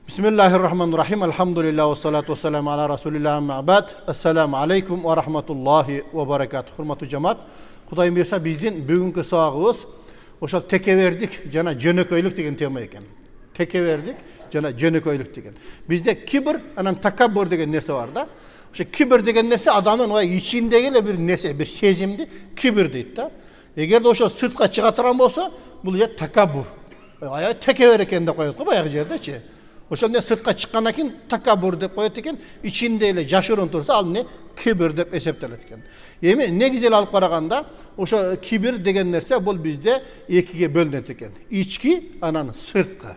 Bismillahirrahmanirrahim. Elhamdülillah ve salatu ve selamu ala Resulillah ma'bad. Esselamu aleyküm ve rahmatullahi ve berekatuhu. Hurmatly cemaat, Kudayım bersa bizdin bugünkü sabagыбыз oşal tekeverdik jana jönököylük degen tema eken. Tekeverdik jana jönököylük degen. Bizde kibir anan takabbur degen nerse var da. Oşa kibir degen nerse adamın o içindegi bir nerse, bir sezimdi kibir deyit da. Eger de oşa sırtqa çıgatıran bolsa, bul ya takabbur. Aya tekever eken de koyot go bayagı jerde-çi. Oşonda sırtqa çıkkandan keyin takabbur dep koyot eken, içindeyle jaşırın tursa al ne kibir dep eseptelet eken. Emi ne güzel alıp qaraganda oşo kibir degen nerse bul bizde ekiге bölünет eken. İçki anan sırtqa.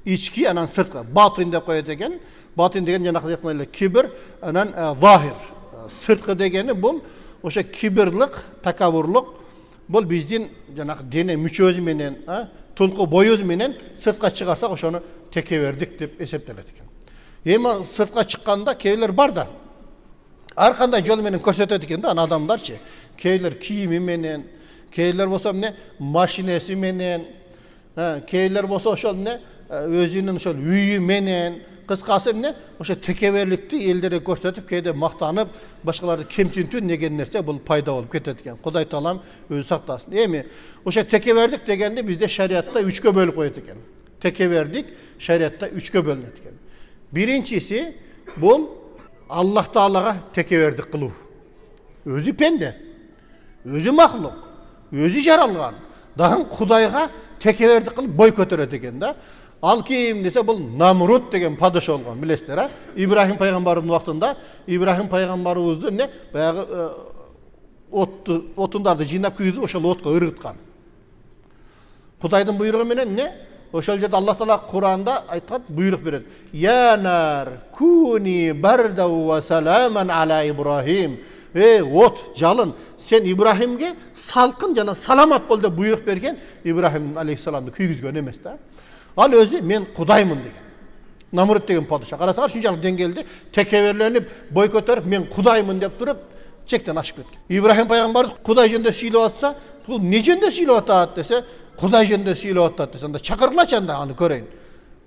İçki anan sırtqa. Batın dep koyot eken. Batın degen jana aytkanday kibir anan zahir. Sırtqa degeni bul oşo kibirlik, takabburluk bul bizdin jana dene müçözü menen, tulku boyuz menen sırtqa çıkarsak oşonu tekeverdik dep eseptelet eken. Emi sırtqa çıkkanda keyler bar da arkanda jol menen көрсөтөт экен да ана адамдарчы. Кейлер кийими менен, кейлер болсо эмне машинеси менен, кейлер болсо ошол эмне өзүнүн ошол үйү менен, кыскасы эмне ошо текеберликти элдерге көрсөтүп, кээде мактанып, башкаларды кемсинтүү деген нерсе бул пайда болуп кетет экен. Кудай таалам өзү сактасын. Эми ошо текебердик дегенде бизде шариатта 3кө бөлүп коет экен. Tekeverdik şeriatta 3'e bölünет eкен. Birincisi bul Allah Taalaga tekeverdik kılуу. Özü pende, özü mahluk, özü jaralgan. Dagın Kudayga tekeverdik kılıp boy kötөрөт экен da. Al kim dese bul Namrut degen padişah olgan, bilesizler ha. İbrahim peygamberinin vaktında İbrahim peygamberimizni ne bayağı otundardı jinap kuyuzup oşol otqa ırgıtkan. Kudaydın buyruğu menen ne? Oşol жерде Allah Taala Kur'anda aytkan buyruk beredi. Ya nar kuni barda ve salaman ala İbrahim. Ot jalın sen İbrahim'ge salkın jana salamat bol dep buyruk bergen İbrahim aleyhissalamды kuyguzgөн emes da. Al özü men Kudaymын деген. Namrut деген padişah. Karasаңар şunçalık dengelde tekeverlenip boy kötörüp men Kudaymын dep turup çekten aşıp ketken. İbrahim peygamber Kuday jönde süylep atsa, bu ne jönde süylep atat dese, Kuday jönde süylep atat dese, onda çakırgılaç anda anı köreyin.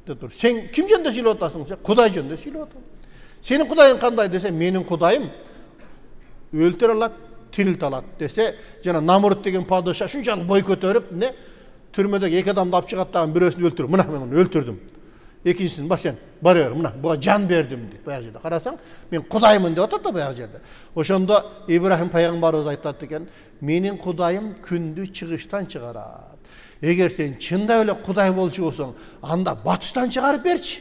Dur. Sen kim jönde süylep atasın? Kuday jönde süylep atat. Senin Kudayın kanday dese, menin Kudayım öltür alat, tirilt alat dese, jana Namrut degen padişah şunçalık boy kötörüp ne türmedeki iki adamды alып çıgattağın birisini öldürüp, mına men onu öldürdüm. Ekincisini bak sen barıyor, mına buğa can verdim deyip bayağı жерде. Karasang, men Kudaymын dep atat da bayağı жерде. Oşonda İbrahim peygamberimiz aytат eken, menin Kudayım kündü çıgıştan çıgarat. Eger sen çында öyle Kuday bolчу bolsоң, anda batıştan çıgarıp berçi.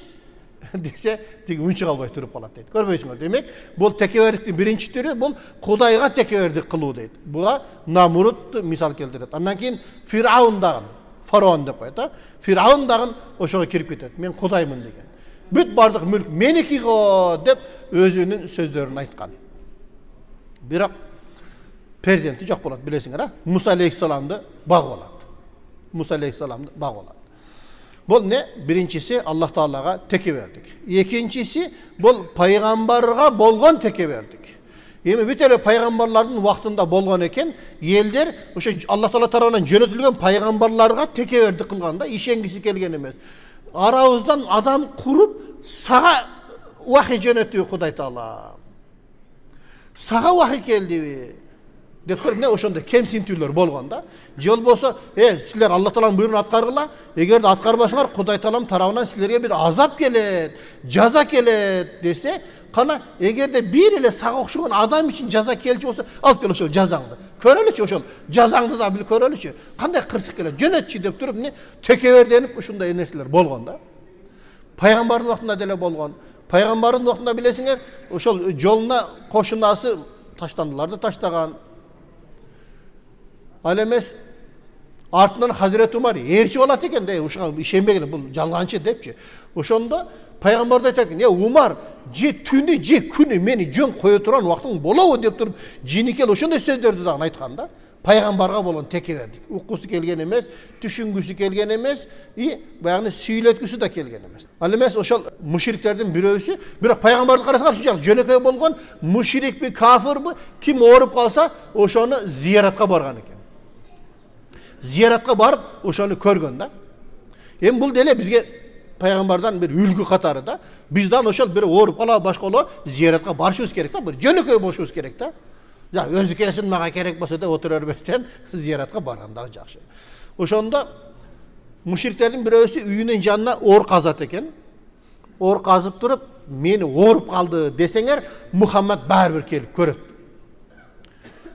dese, tigi unçuk alбай turup kalat deydi. Görmeysiňer. Demek, bol tekeverliktin birinci türü, bol Kudayga tekeverdik kılуу deydi. Buğa Namrut misal keltiret. Andan keyin Firavun dagın, Faraon dep koyat. Firavun dagın oşoga kirip ketet. Men Kudaymын degen. Büt bardyk mülk meniki go dep özünün sözlerini aytkan. Birak perzenti jok bolat bilesiňer ha. Musa aleyhissalamdy bag bolat. Musa aleyhissalamdy bag bolat. Bol ne? Birincisi Allah Taalaga tekeverdik. İkincisi bol peygamberga bolgon tekeverdik. Emi bütele peygamberlerdin vaktında bolgon eken elder oşo Allah Taala tarabынан jönötülgen peygamberlarga tekeverdik kılganda işengisi kelgen emes. Arabızdan adam kurup sağa vahiy jönötüyor Kuday Taala. Sağa vahiy keldi. Dep ne oşonda kemsintүүлөр болгондо. Жол болсо, силер Allah Taala'nın buyruğunu atkargıla. Eger de atkarbasaňar Kuday Taalam tarabынан sizlerge bir azap kelet, jaza kelet dese, kana eger de bir ile sağa okşugan adam için jaza kelçi bolsa, alıp kel oşol jazaňdy. Körölüçü oşol jazaňdy da bil körölüçü. Kanday kırsyk kelet, jönötçi dep turup ne tekeverdenip uşunday nerseler болгондо. Peygamberin vaktında dele bolgon. Peygamberin vaktında bilesiňer, oşol joluna koşunası taştandılar da taştagan. Alemes Артынан Hazreti Umar elçi болады екен, ушуга ишенбеген, бул жалганчы депчи. Ошондо пайгамбар айтат экен, Умар, же түнү, же күнү мени жөн кое турган убактың болобу деп туруп, жинекел ошондой сөздөрдү дагы айткан да. Пайгамбарга болгон текебердик. Уккусу келген эмес, түшүнгүсү келген эмес, баягы сүйлөткүсү да келген эмес. Ал эмес ошол мушриктердин бирөөсү, бирок пайгамбарды карасаңар ушунчалык жөнөкөй болгон, мушрикпи, кафирби, ким ооруп калса, ошону зияратка барган экен. Зияратка барып, ошону көргөн да. Эми бул деле бизге пайгамбардан бир үлгү катары да. Bizden ошол бир ооруп кала башкалоо зияратка барышыбыз керек да, бир жөнөкөй болушубуз керек да. Ya özü kelsin maga kerek bolsa da otur örbesten ziyaratga barganda жакшы. Ошондо мушриктердин бирөөсү үйүнүн жанына оор казат экен. Оор казып туруп, мени ооруп калды десеңер, Мухаммад баары бир келип көрөт.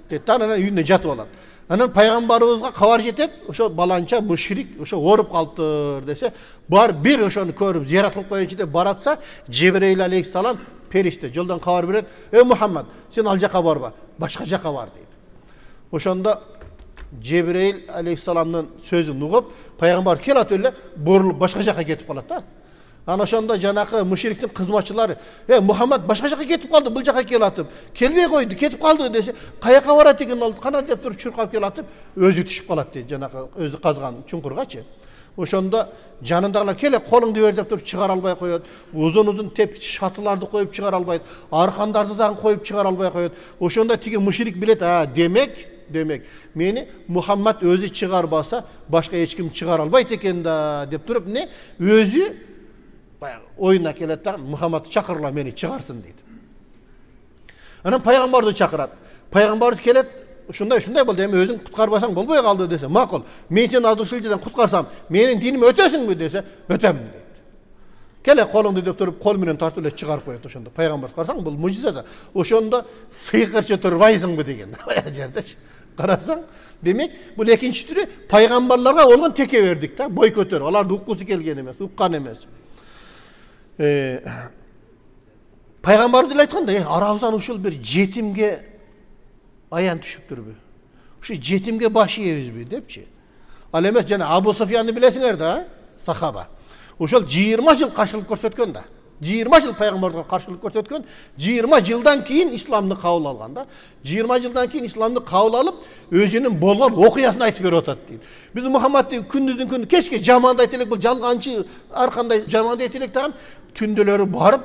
Детти анан үйүндө жатып алат. Анан пайгамбарыбызга кабар жетет, ошо баланча мушрик ошо ооруп калыптыр десе, бар бир ошону көрүп зиярат кылып коеюнчу деп баратса, Жебрейил алейхиссалам периште жолдан кабар берет. Мухаммад, сен ал жака барба, башка жака бар дейт. Ошондо Жебрейил алейхиссаламдын сөзүн угуп, пайгамбар келат эле, бурулуп башка жака кетип калат да. Ана ошондо жанакы мушриктин кызматчылары, Мухаммад башка жака кетип калды, бул жака келатып, келбей койду, кетип калды десе, каяка барат экен ал, кана деп туруп чуркап келатып, өзү түшүп калат дейт, жанакы өзү казган чуңкургачы. Ошондо жанындагылар келе колуңду бер деп туруп чыгара албай коет. Узун теп шатыларды коюп чыгара албайт. Аркандарды дагы коюп чыгара албай коет. Ошондо тиги мушрик билет, демек мени Мухаммад өзү чыгарбаса, башка эч ким чыгара албайт экен да деп туруп, өзү баягы оюна келет да, Мухаммад чакырла мени чыгарсын дейт. Анан пайгамбарды чакырат. Пайгамбар келет, ушундай болду, эми өзүң куткарбасаң болбой калды десе, макул. Мен сени адышылжыдан куткарсам, менин диними өтөсүңбү десе, өтөм дейт. Келе колуңду деп туруп, кол менен тартып эле чыгарып коет ошондо. Пайгамбарды карасаң, бул мужиза да. Ошондо сыйкырчы турбайсыңбы деген. Баягы жердечи. Карасаң, демек, бул экинчи түрү пайгамбарларга болгон текебердик да, бой көтөр. Аларды уккусу келген эмес, уккан эмес. Пайгамбар деле айтканда, арабыздан ушул бир жетимге аян түшүптүрбү? Ушу жетимге баш ийебизби депчи. Ал эмес жана Абу Суфьянды билесиңер да, сахаба. Ошол 20 жыл каршылык көрсөткөн да. 20 жыл пайгамбарга каршылык көрсөткөн, 20 жылдан кийин исламды кабыл алган да. 20 жылдан кийин исламды кабыл алып, өзүнүн болгон окуясын айтып берип атат дейт. Биз Мухаммадты күндүдүн күнү кечке жамандайт элек, бул жалганчы, ар кандай жамандайт элек дагы түндөлөрү барып,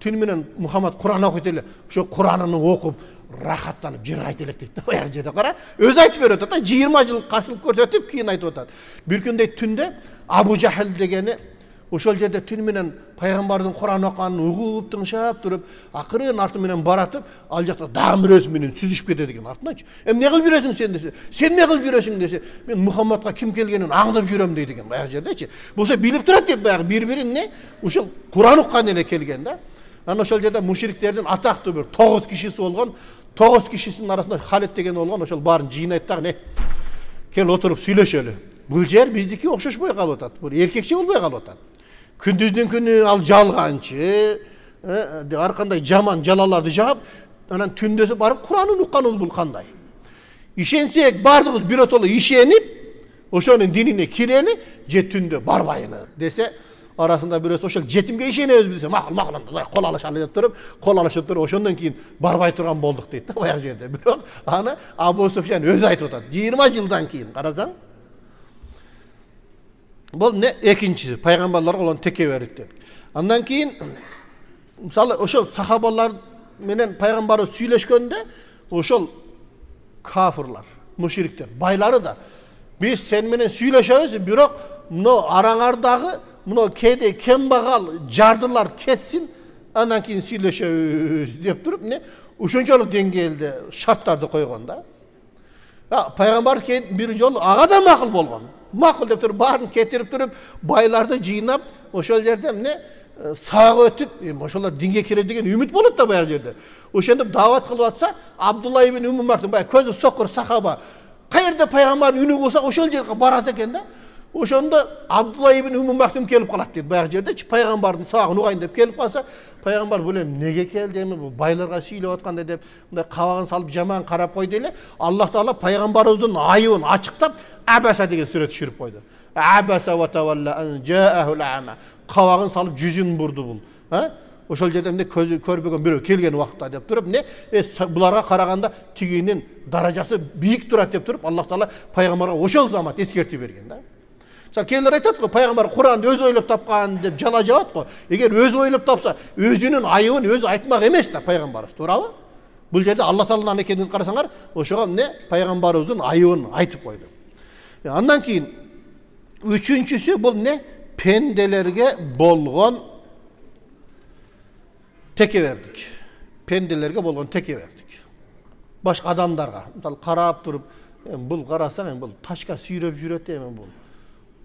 түн менен Мухаммад Кур'ан окуйт эле. Ошо Кур'анын окуп, рахаттанып жыргайт элек дейт. Баягы жерде кара, өзү айтып берип атат да, 20 жыл каршылык көрсөтүп, кийин айтып атат. Бир күндө түндө Абу Жахал дегени ошол жерде түн менен пайгамбардын Кур'ан окуганын угуп, тыңшап туруп, акырын арты менен баратып, ал жакта дагы бирөөсү менен сүзүшүп кетет экен артыначы. Эмне кылып жүрөсүң сен десе, сен эмне кылып жүрөсүң десе, мен Мухаммадка ким келгенин аңдап жүрөм дейт экен баягы жердечи. Болсо билип турат дейт баягы бири-бирин ушул Кур'ан уккан эле келген да. Анан ошол жерде мушриктердин атактуу бир 9 кишиси болгон, 9 кишисинин арасында Халид деген болгон, ошол баарын жыйнайт дагы, кел отуруп сүйлөшөлү. Бул жер биздики окшошпой калып атат. Бул эркекче болбой калып атат. Күндүздүн күнү ал жалганчы, ар кандай жаман жалаларды жаап, анан түндөсү барып Кур'анын укканыбыз бул кандай? Ишенсек бардыгыбыз биротоло ишенип, ошонун динине кирели, же түндө барбайлы десе, арасында бирөөсү ошол жетимге ишенебиз десе, макул, кол алышалы деп туруп, кол алышып туруп, ошондон кийин барбай турган болдук дейт да баягы жерде. Бирок аны Абу Суфьян өзү айтып атат. 20 жылдан кийин карасаң, бул экинчиси пайгамбарларга болгон текебердик деп. Андан кийин мисалы ошол сахабалар менен пайгамбары сүйлөшкөндө, ошол кафирлар, мушриктер, байлары да биз сен менен сүйлөшөбүз, бирок мына араңардагы мына кээде кембагал жардылар кетсин, андан кийин сүйлөшөбүз деп туруп, ушунчалык деңгээлде шарттарды койгон да. Пайгамбар бир жолу ага да макул болгон. Макул деп туруп, баарын кетирип туруп, байларды жыйнап, ошол жерде саак өтүп, ошолор динге кирет деген үмүт болот да баягы жерде. Ошентип даават кылып атса, Абдулла ибн Умм баягы көзү сокур сахаба, каерде пайгамбардын үнү болсо ошол жерге барат экен да. Oşonda Abdullah ibn Ümmü Maktum kelip kalat dedi. Bayaq jerde paygambardın sağın uğayın dep kelip kalsa, paygambar bilem nege keldi emi bu baylarga süylep atkanda dep mындай kabagын salıp jaman karap koydu ele. Allah Taala paygambarыбыздын ayыбын açıktap Abasa деген сүрөт түшүрүп koydu. Abasa ve tawalla an ja'ahul a'ma. Kabagын salıp yüzün burdu bul. Ha? Oşol жерде көзү көрбөгөн бирөө келген убакытта деп туруп, буларга караганда тигинин даражасы бийик турат деп туруп, Allah Taala пайгамбарга ошол замат эскертүү берген да. Кейлер айтат го, пайгамбар Куранды өз ойлоп тапкан деп жала жабат го. Эгер өз ойлоп тапса, өзүнүн айыбын өзү айтмак эмес да пайгамбарыбыз, туурабы? Бул жерде Allah Тааланын экенин карасаңар, ошого пайгамбарыбыздын айыбын айтып койду. Андан кийин үчүнчүсү бул пенделерге болгон tekeverdik. Pendelerge bolgon tekeverdik. Başka adamlarga, misal karap turup, bul karasan, bul taşka süyrep jüret emen bul.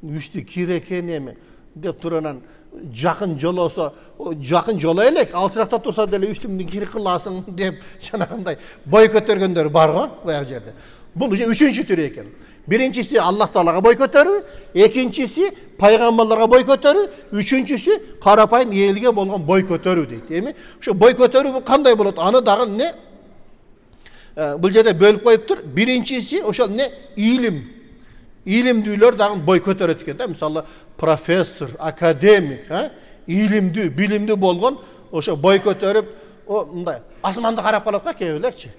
Üçtü kireken emen dep turanan jakın jol olsa, jakın jola elek, alçırakta tursa dele üstümdün kiri kılasın dep janagınday boy kötörgөндөр bar go bayag jerde. Bul üçüncü türü eken. Birincisi Allah Taalaga boy kötörүү, ekinçisi paygambarlarga boy kötörүү, üçüncüsü karapayım elge bolgon boy kötörүү deyt, değil Şu boy kötörүү kanday bolot? Anı dagın bul жерде bölüp koyuptur. Birincisi oşol ilim. İlimdүүлөр dagın boy kötörөт eken da. Misалы professor, akademik, ilimdүү, bilimdүү bolgon oşo boy kötörüp o mындай asmanды karap kalat ga keybilerçi.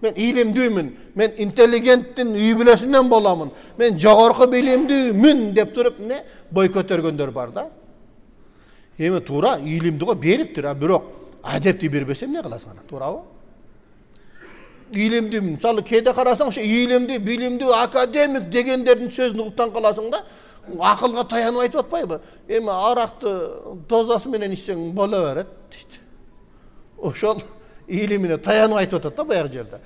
Men ilimdüymün, men intelligenttin, üy bilesinden bolamın, men jogorku bilimdüymün dep turup boy kötörgөндөр bar da. Emi tuura ilimdigo beriptir, birok adepti berbesem ne kılasın ana, tuurabı? İlimdüymün, misalı keyde karasan, ilimdi, bilimdi, akademik degenlerin sözünü uqtan kalasın da, akılga tayanıp aytıp atpayбы? Emi araktı dozası menen içsen bola beret, deydi. Oşol ilimine tayanıp aytıp atat da bayag jerde.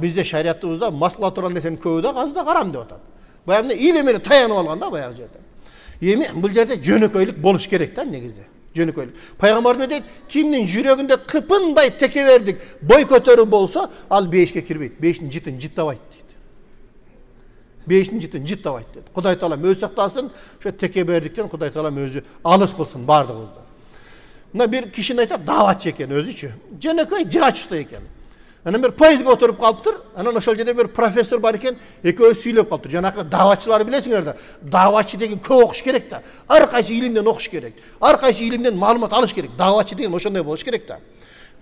Bizde şeriatımızda masla turan nesen köbü da gazı da karam dep atat. Bayag ilimine tayanıp algan da bayag jerde. Emi bul jerde jönököylük boluş kerek da negizde. Jönököylük. Paygambar ne deydi? Kimnin jürögünde kıpınday tekeverdik boy kötörü bolsa al beşke kirbeyt. Beşin jitin jittabayt deydi. Beşin jitin jittabayt dedi. Kuday Taala özü saktasın, şu tekeberdikten Kuday Taala özü alыс kılsın bardığımızda. Buna bir kişinin ayta davatçı eken özüçü. Jönököy jıgaçta eken. Ana bir poyizga oturup kalıptır. Ana oşol жерде bir professor bar eken, ekөөsü süylep kalıptır. Janakı davatçıları bilesiңер da. Davatçı degen көп okuş kerek da. Ar kaysı ilimden okuş kerek. Ar kaysı ilimden malumat alış kerek. Davatçı degen oşonday boluş kerek da.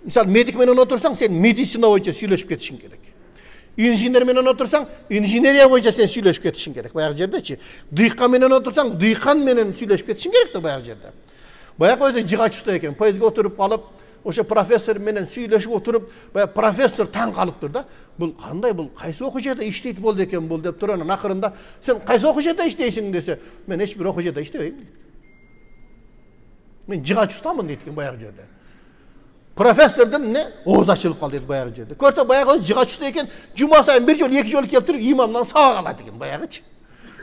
Misal medik menen otursaң, sen medisina boyunca süйлөшүп кетишиң керек. İnjiner menen otursaң, injineriya boyunca sen süйлөшүп кетишиң керек. Bayag жердечи. Дыйкан menen otursaң, dыйкан menen süйлөшүp кетишиң керек da bayag жерде. Bayag özü jıgaçta eken, poyizga oturup kalıp oşo professor menen süйлöşüp oturup, professor taң kalıptır da. Bul kanday bul kayсы okujada işteyt boldu eken bul dep turanın akırında sen kayсы okujada işteysin dese, men hiç bir okujada iştebeyim. Men jıgaç ustamın deytken bayag jerde. Professordan oğuz açılıp kaldı deydi bayag jerde. Körse bayag öz jıgaç usta eken juma sayın bir jol, iki jol keltirip imamdan sabak alat eken bayagıçı.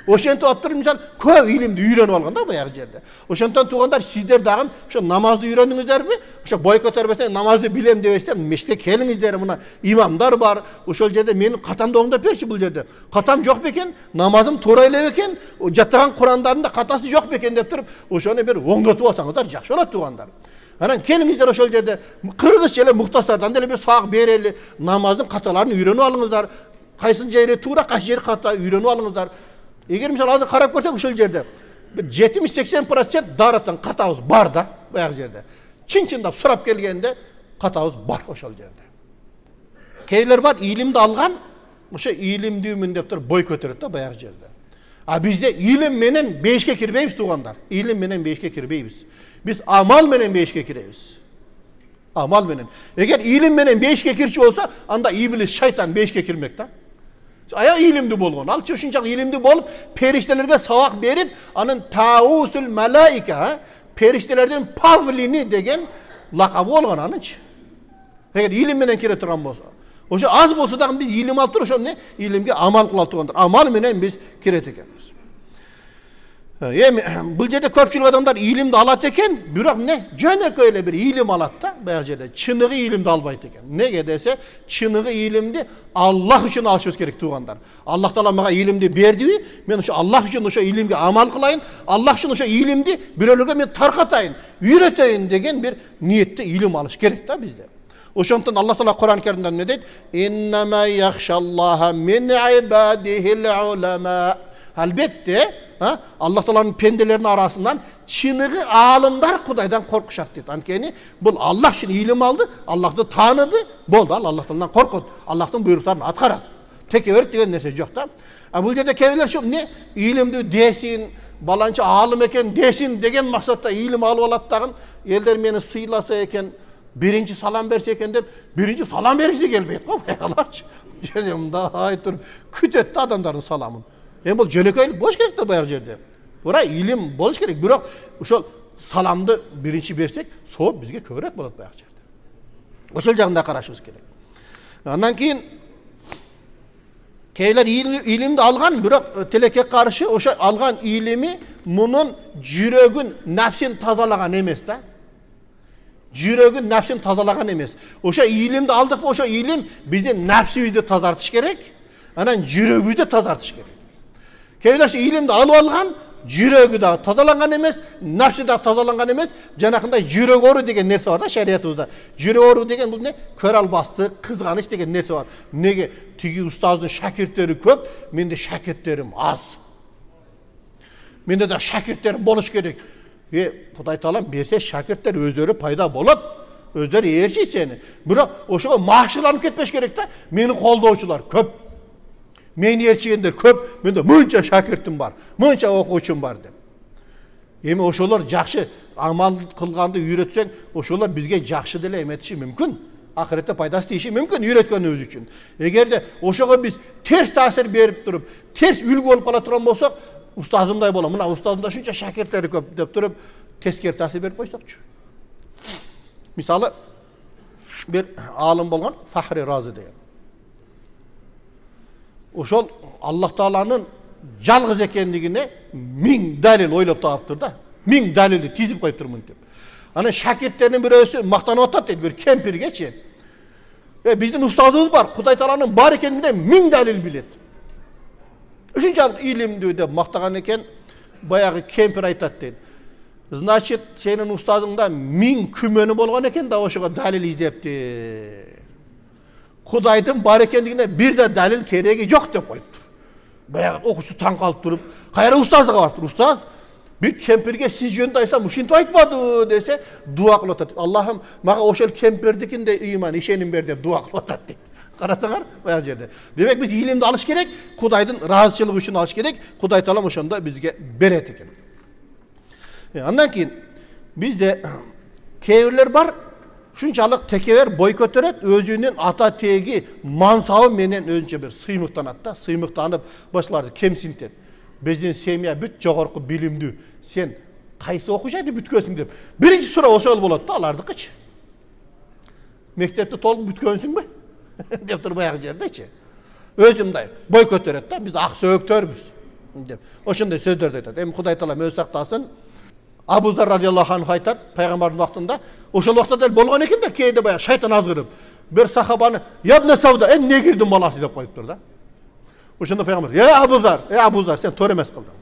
Oşentip atırıp misal köp ilimdi үйрөнүp algan da bayag jerde. Oşentten tugandar sizler dagın oşo namazды үйрөнүңүzderби? Oşo boy kötörбесең namazды bilem debestem meşte keliңizdер, mına imamlar bar. Oşol jerde meni katamda oňdap berçi bul jerde. Katam jok beken, namazım toora elep eken, jattagan Kurandarında katası jok beken dep turup, oşonu bir oňdotup alsaňızдар jakşı bolat tugandar. Anan keliңizdер oşol jerde kırgızça ele muhtasardan ele bir sag bereli namazın katalaryny үйрөнүp alыңızдар. Kaysı jeri toora, kaysı jeri kata үйрөнүp alыңızдар. Eger misal azı karap korsaq oşol jerde bir 70-80% daratan katağız bar da bayag jerde. Çin-çindap surap kelgende katağız bar oşol jerde. Keyler var ilimdi algan, oşo ilimdüymün dep turup boy kötörөt da bayag jerde. Bizde ilim menen beşke kirbeybiz tugandar. İlim menen beşke kirbeybiz. Biz amal menen beşke kirebiz. Amal menen. Eger ilim menen beşke kirçi olsa, anda iblis, şeytan beşke kirmek da. Aya ilimdi bolgon. Al çoşunçak ilimdi bolup periştelerge sabak berip anın tausul malaika, periştelerden pavlini degen lakabı olgan anıç. Eger ilim menen kire turan bolsa. Oşo az bolsa da biz ilim alıp oşo ilimge amal kıla tugandır. Amal menen biz kire tekemiz. Эми бул жерде көпчүлүк адамдар илимди алат экен, бирок эмне? Жөнөкөй бир илим алат да, баягы жерде чыныгы илимди албайт экен. Неге десе, чыныгы илимди Аллах үчүн алышыбыз керек туугандар. Аллах Таала мага илимди бердиби? Мен ошо Аллах үчүн ошо илимге амал кылайын, Аллах үчүн ошо илимди бирөөлөргө мен таркатайын, үйрөтөйүн деген бир ниетте илим алыш керек да бизде. Ошондон Аллах Таала Кур'ан-ы Керимде эмне дейт? Иннама яхшаллаха мин ибадихил улама. Албетте, Аллах Тааланын пенделеринин арасынан чыныгы аалымдар Кудайдан коркушат дейт. Анткени бул Аллах үчүн илим алды, Аллахты тааныды, болду, ал Аллах Тааладан коркот, Аллахтын буйруктарын аткарат. Текебер деген нерсе жок да. Бул жерде кээбилер ушу эмне? Илимди десин, баланча аалым экен десин деген максатта илим алып алат дагы, элдер мени сыйласа экен, биринчи салам берсе экен деп, биринчи салам бергиси келбейт го аларчы. Және мындай туруп күтөт да адамдардын саламын. Бул жөнөкөйлүк болуш керек да баягы жерде. Туура илим болуш керек, бирок ошол саламды биринчи берсек, сооп бизге көбүрөөк болот баягы жерде. Ошол жагында карашыбыз керек. Андан кийин кейлер илимди алган, бирок тилекке каршы ошо алган илими мунун жүрөгүн, нафсин тазалаган эмес да. Жүрөгүн, нафсин тазалаган эмес. Ошо илимди алдык, ошо илим биздин нафсибизди тазартыш керек, анан жүрөгүбүздү тазартыш керек. Кейлер илимди алып алган, жүрөгү да тазаланган эмес, нафси да тазаланган эмес, жанакындай жүрөк оору деген нерсе бар да шариятыбызда. Жүрөк оору деген бул эмне? Көр албастык, кызганыч деген нерсе бар. Неге? Тиги устаздын шакирттери көп, менде шакирттерим аз. Менде да шакирттерим болуш керек. Кудай Таалам берсе шакирттер өздөрү пайда болот, өздөрү ээрчийт сени. Бирок ошого машыкланып кетпеш керек да. Мени колдоочулар көп. Мени ээрчигендер көп, менде мынча шакиртим бар, мынча окуучум бар деп. Эми ошолор жакшы амал кылганды үйрөтсөң, ошолор бизге жакшы деле эметиши мүмкүн. Ахиретте пайдасы тийиши мүмкүн үйрөткөнүбүз үчүн. Эгерде ошого биз терс таасир берип туруп, терс үлгү болуп кала турган болсок, устазымдай болом. Мына устазымда шунча шакирттери көп деп туруп, тескери таасир берип койсокчу. Мисалы, бир аалым болгон Фахри Разы деген. Ошол Аллах Тааланын жалгыз экендигине 1000 далил ойлоп таапты да. 1000 далилди тизип коюп турмун деп. Анан шакирттеринин бирөөсү мактанып атат дейт, бир кемпиргечи. Биздин устазыбыз бар, Кудай Тааланын бар экендигине 1000 далил билет. Ушунчалык илимдүү деп мактаган экен, баягы кемпир айтат дейт. Значит, сенин устазыңда 1000 күмөнү болгон экен да ошого далил издепти. Кудайдын бар экендигине бир да далил кереги жок деп коюптур. Баягы окуучу таң калып туруп, кайра устазга барыптыр. Устаз, бир кемпирге сиз жөнүндө айтсам, ушинтип айтпады десе, дуа кылып атат. Аллахым, мага ошол кемпирдикинде ыйман, ишеним бер деп дуа кылып атат дейт. Карасаңар, баягы жерде. Демек биз илимди алыш керек, Кудайдын ыраазычылыгы үчүн алыш керек. Кудай Таалам ошондо бизге берет экен. Андан кийин бизде кээбирлер бар, шунчалык текебер бой көтөрөт, өзүнүн ата теги мансабы менен өзүнчө бир сыймыктанат да, сыймыктанып башкаларды кемсинтет. Биздин семья бүт жогорку билимдүү, сен кайсы окуу жайды бүткөнсүң деп. Биринчи суроо ошол болот да алардыкычы. Мектепти толук бүткөнсүңбү? деп туруп баягы жердечи. Өзүмдай бой көтөрөт да, биз ак сөөгтөрбүз деп. Ошондой сөздөрдү айтат. Эми Кудай Таалам өзү сактасын. Абу Зар радиаллаху анху айтат, пайгамбардын убактында, ошол убакта деле болгон экен да, кээде баягы шайтан азгырып, бир сахабаны "Ябна Савда, эмне кирдин баласы" деп коюптур да. Ошондо пайгамбар: Абу Зар, сен туура эмес кылдың.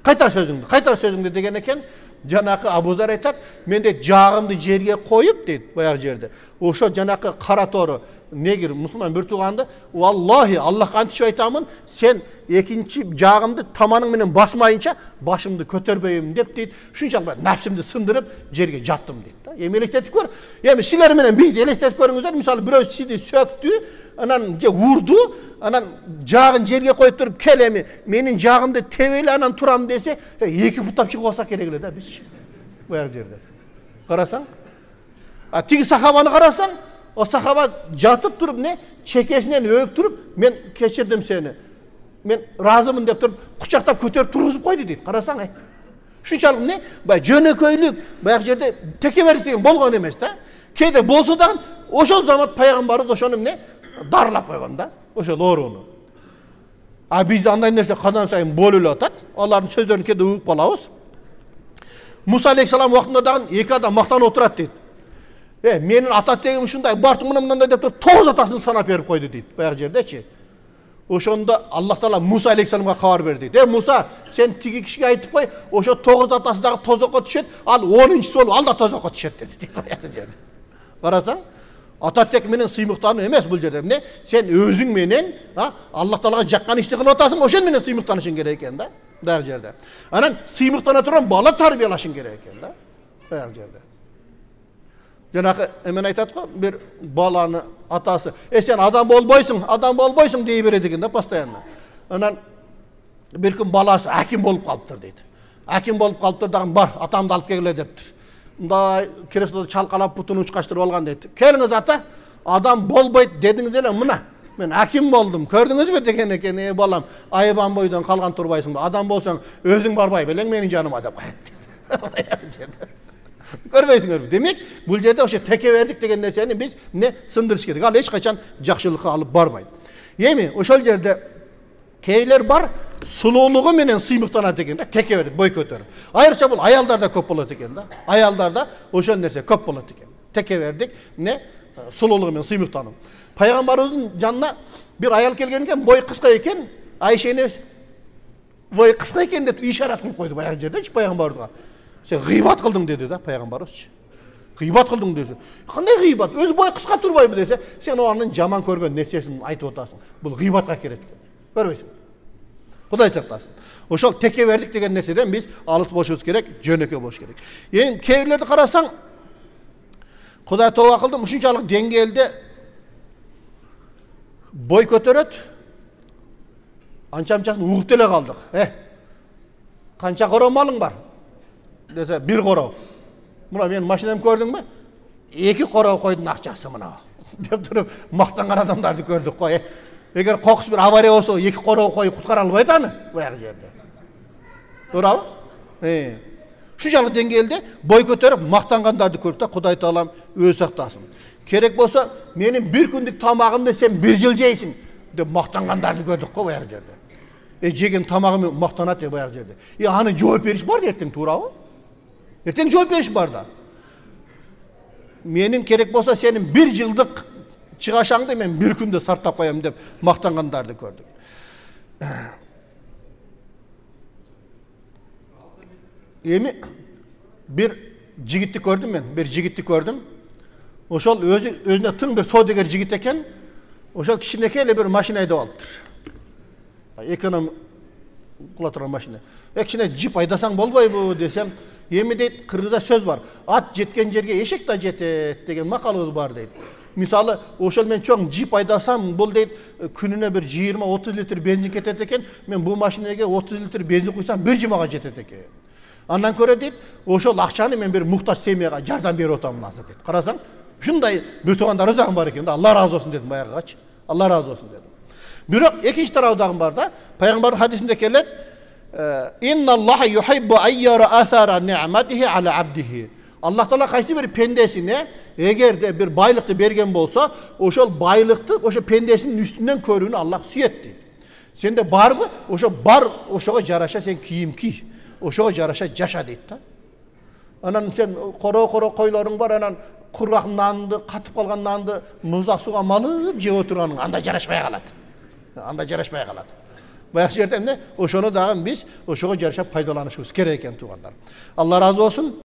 Кайтар сөзүңдү деген экен. Жанакы Абу Зар айтат, менде жагымды жерге коюп дейт, баягы жерде. Ошо жанакы кара тору негир мусулман бир тууганды, "Валлахи, Аллахка антишип айтамын, сен экинчи жагымды таманың менен басмайынча башымды көтөрбөйм" деп дейт. Шунчалык нафсимди сындырып жерге жаттым дейт да. Эми элестетип көр. Эми силер менен бизди элестетип көрүңүздөр. Мисалы бирөө сизди сөктү, анан же урду, анан жагын жерге коюп туруп, "Кел эми, менин жагымды тебели, анан турам" десе, эки буттап чыгып алсак керек эле да биз. Баягы жерде. Карасаң, тиги сахабаны карасаң, o sahaba jatıp durup ne? Çekesinden övüp durup, men keçirdim seni. Men razımın dep durup, kucaqtap kötörüp turguzup koydu deydi. Karasan ay. Şunçalık ne? Jönököylük, bayaq jerde tekeberlik degen bolgon emes da. Keyde bolsa da oşol zaman paygambarыбыз ошону ne? Darlap koygon da. Oşol oorunu. Bizde андай нәрсе қадан сайын бөліліп атат. Олардың сөздерін кейде ұғып қалабыз. Мұса алейхиссалам уақытында дағын екі адам мақтанып отырады дейді. Менің ата тегім шындай, бартым мынандай деп тұр, 9 атасын санап беріп қойды дейді. Баяғы жердечи. Ошонда Аллах Таала Муса алейхиссаламға хабар берді дейді. Муса, сен тиги кишиге айтып қой, ошо 9 атасындағы тозаққа түшеді, ал 10-шісі ол алда тозаққа түшеді деді дейді. Баяғы жерде. Қарасаң, ата тек менен сыймықтану емес бұл жерде. Міне, сен өзің менен Аллах Таалаға жаққан істі қылып атасың, ошон менен сыймықтанышың керек екен да. Баяғы жерде. Анан сыймықтана тұрған бала тарбиялашың керек екен да. Баяғы жерде. Жаңағы мен айтады ғой, бір баланы атасы, сен адам болбойсың дей береді екен да постоянно. Анан бір күн баласы әкім болып қалыптыр дейді. Әкім болып қалыптыр дағын бар, атамды алып келе дептір. Мындай креслода чалқалап путын ұшқаштырып алған дейді. Келіңіз ата, адам болбойды дедіңіз еле мына. Мен әкім болдым, көрдіңіз бе деген екен, балам, айбан бойдан қалған тұрбайсың ба, адам болсаң өзің барбай белең менің жаныма деп қояды дейді. Көрбейсіңдер бе? Демек, бұл жерде ошо текебердик деген нәрсени биз сындырыш керек. Ал эч качан жакшылыкка алып барбайт. Эми ошол жерде кейлер бар, сулуулугу менен сыймыктанат экен да, текебердик, бой көтөрүп. Айрыкча бул аялдарда көп болот экен да. Аялдарда ошол нерсе көп болот экен. Текебердик, сулуулугу менен сыймыктануу. Пайгамбарыбыздын жанына бир аял келген экен, бой кыска экен, Айша энебиз бой кыска экен деп ишарат кылып койду баягы жердечи пайгамбарыбызга. Sen gıybat kıldın dedi de Peygamberimiz. Gıybat kıldın dedi. Qanday gıybat? Öz boy kıska turbayбы dese, sen onun jaman көргөн нерсесин айтып атасың. Бул гыйбатка кирет. Көрбөйсүң. Кудай сактасын. Ошол текебердик деген нерседен биз алыс болушубуз керек, жөнөкөй болуш керек. Эми кейбирлерди карасаң, Кудай тооба кылды, ушунчалык деңгээлде бой көтөрөт. Анча-мынчасын угуп деле калдык. Канча короо малың бар? Dese bir korov. Muna men maşinamı gördün mü? 2 korov koydun akçası mına. Dep turup maqtangan adamlardı gördük koy. Eger qoqus bir avariya olsa 2 korov koyup kutkara albayt anı bu yerde. Doğru mu? Şunçalık dengelde boy көтөрүп maqtangandardı gördük da Kuday Taalam öz saktasın. Kerek bolsa menin bir gündük tamağımda sen 1 yıl jeysin dep maqtangandardı gördük koy bu yerde. Jegen tamağımı maqtanat dep bu yerde. Anı жооп бериш бар ертең туурабы? Ертең жооп бериш бар да. Менің керек болса сенің 1 жылдық чыгашаңды мен 1 күндө сартап коем деп мактангандарды көрдүк. Эми bir жигитти көрдүм мен, bir жигитти көрдүм. Ошол өзүнө тың bir соодагер жигит экен. Ошол кичинекей эле bir машина айдап алыптыр. Эконом кыла турган машина. Кичине джип айдасаң болбойбу десем, эми дейт, кыргызда сөз бар. Ат жеткен жерге эшек да жетет деген макалыбыз бар дейт. Мисалы, ошол мен чоң джип айдасам, бул дейт, күнүнө bir 20-30 литр бензин кетет экен. Мен бул машинеге 30 литр бензин куйсам 1 жумага жетет экен. Андан көрө дейт, ошол акчаны мен bir муктаж семьяга жардам берип атамын азыр дейт. Карасаң, ушундай бир туугандар дагы бар экен да. Алла разы болсун дедим баягыгачы. Алла разы болсун дедим. Бирок экинчи тарабы дагы бар да. Пайгамбардын хадисинде келет, İnna Allah yuhibbu ayyara athara ni'matihi ala abdihi. Allah Taala kaysi bir pendesine eğer de bir baylıktı bergen bolsa, oşol baylıktı oşo pendesinin üstünden körüğünü Allah süyet deydi. Sende bar mı? Oşo bar, oşoga jaraşa sen kiyim kiy. Oşoga jaraşa jaşa deydi da. Anan sen koro koylarың бар, anan kurgak nandı, katıp kalgan nandı, muzdak suga malıp jep oturgaның anda jaraşpay kaladı. Anda jaraşpay kaladı. Баягы жерден ошону дагы биз ошого жараша пайдаланышыбыз керек экен туугандар. Алла разы болсун.